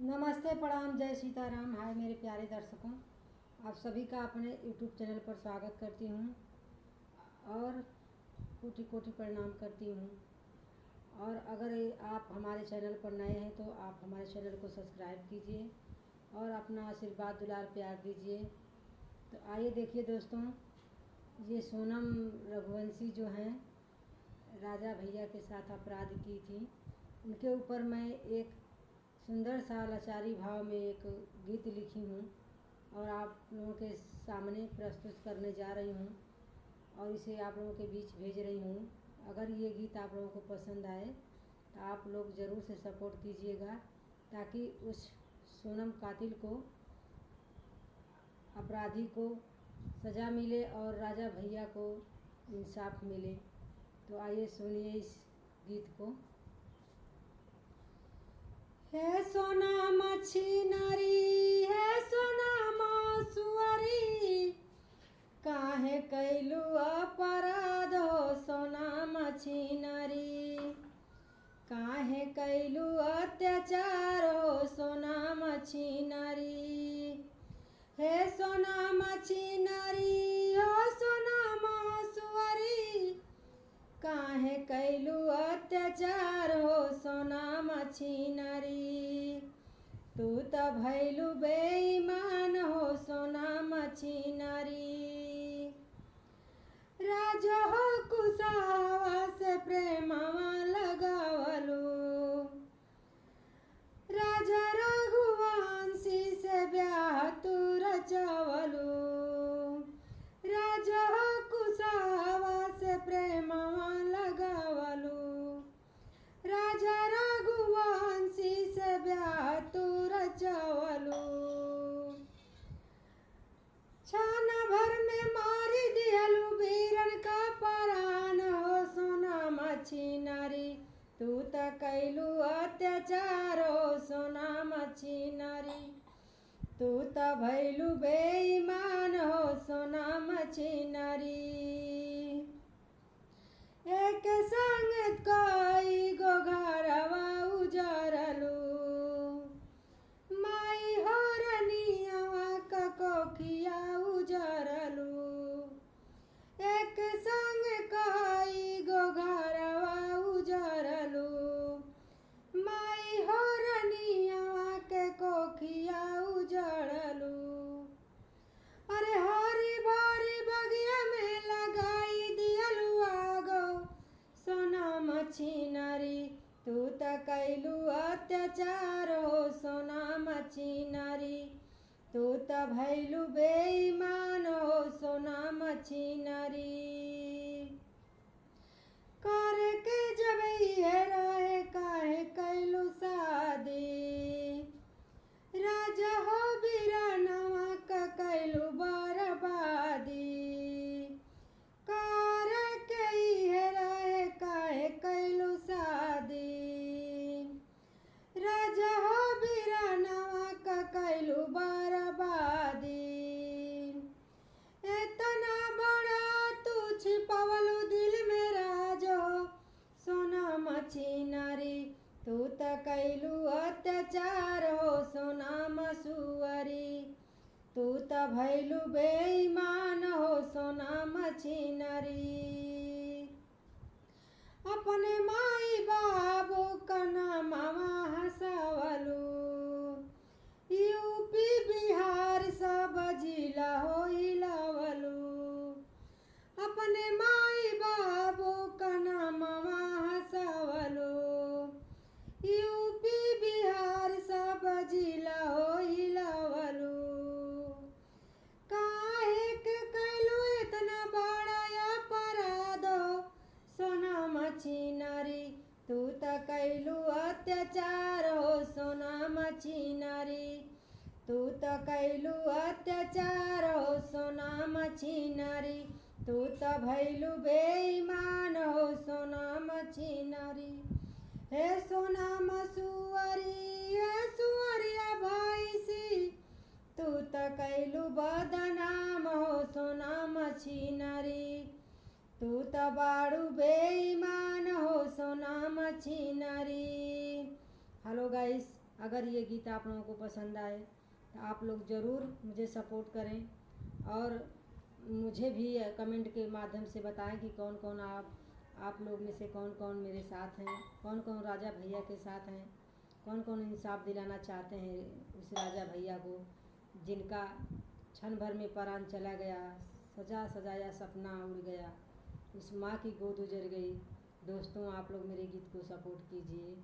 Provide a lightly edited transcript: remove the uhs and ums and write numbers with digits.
नमस्ते, प्रणाम, जय सीताराम। हाय मेरे प्यारे दर्शकों, आप सभी का अपने यूट्यूब चैनल पर स्वागत करती हूँ और कोटि कोटि प्रणाम करती हूँ। और अगर आप हमारे चैनल पर नए हैं तो आप हमारे चैनल को सब्सक्राइब कीजिए और अपना आशीर्वाद दुलार प्यार दीजिए। तो आइए देखिए दोस्तों, ये सोनम रघुवंशी जो हैं राजा भैया के साथ अपराध की थी, उनके ऊपर मैं एक सुंदर सा लाचारी भाव में एक गीत लिखी हूँ और आप लोगों के सामने प्रस्तुत करने जा रही हूँ और इसे आप लोगों के बीच भेज रही हूँ। अगर ये गीत आप लोगों को पसंद आए तो आप लोग ज़रूर से सपोर्ट कीजिएगा ताकि उस सोनम कातिल को, अपराधी को सज़ा मिले और राजा भैया को इंसाफ मिले। तो आइए सुनिए इस गीत को। है सोना मच्छी नारी, है सोना मसुअरी, काहे कैलू अपराध हो सोना मच्छी नारी, काहे कैलू अत्याचार हो सोना मच्छी नारी। है सोना मच्छी नारी, हो सोना मसुअरी, काहे कैलू अत्याचार हो सोना मच्छी नारी। तू त भैलू बेईमान हो सोना मच्छी नारी। राजा हो कुशावा से प्रेमवा लगावलू, राजा रघुवंशी से ब्याह तू रचवलू। राजा हो कुशावा से प्रेमवा लगावलू, राजा रघुवंशी से ब्याह तू रचवलू। छान भर में मारी दिहलू वीरन का परान हो सोना मच्छी नारी। तू त कैलू अत्याचार हो सोना मच्छी नारी। तू त भैलू बेईमान हो सोना मच्छी नारी। एक संग कई गो घरवा उजरलू, माई हो रनियावा का कोखिया उजरलू। एक संग कई गो घरवा उजरलू, माई हो रनियावा के कोखिया उजड़लू। अरे हरी भरी बगिया में लगाई दियलू आगो सोना मच्छी नारी। तू त कैलू अत्याचार हो सोना मच्छी नारी। तू त भैलू बेईमान हो सोना मच्छी नारी। करे के जब ये रहे काहे कैलू शादी, राजा हो बीरानवा का कैलू बर्बादी। करे के ये रहे काहे कैलू शादी, राजा हो बीरानवा का कैलू बर्बादी। इतना बड़ा तू छिपवलू दिल में राजो सोना मच्छी नारी। तू त कैलू अत्याचार हो सोना मसुअरी। तू त भैलू बेईमान हो सोना मच्छी नारी। अपने माई बाबू का नामवा हंसवलू, यूपी बिहार सब जिला हो हिलवलू। अपने माई बाबू का नामवा हंसवलू, यूपी बिहार सब जिला हो हिलवलू। काहे के कैलू इतना बड़ा अपराध हो सोना मच्छी नारी। तू त कैलू अत्याचार हो सोना मच्छी नारी। तू त कैलू अत्याचार हो सोना मच्छी नारी। तू त भैलू बेईमान हो सोना मच्छी नारी। हे सोना मसुअरी, हे सुअरिया भैंसी, तू त कैलू बदनाम हो सोना मच्छी नारी। तू त बाड़ू बेईमान हो सोना मच्छी नारी। हेलो गाइस, अगर ये गीत आप लोगों को पसंद आए तो आप लोग ज़रूर मुझे सपोर्ट करें और मुझे भी कमेंट के माध्यम से बताएं कि कौन कौन आप लोग में से कौन कौन मेरे साथ हैं, कौन कौन राजा भैया के साथ हैं, कौन कौन इंसाफ दिलाना चाहते हैं उस राजा भैया को जिनका क्षण भर में प्राण चला गया, सजा सजाया सपना उड़ गया, उस माँ की गोद उजड़ गई। दोस्तों आप लोग मेरे गीत को सपोर्ट कीजिए।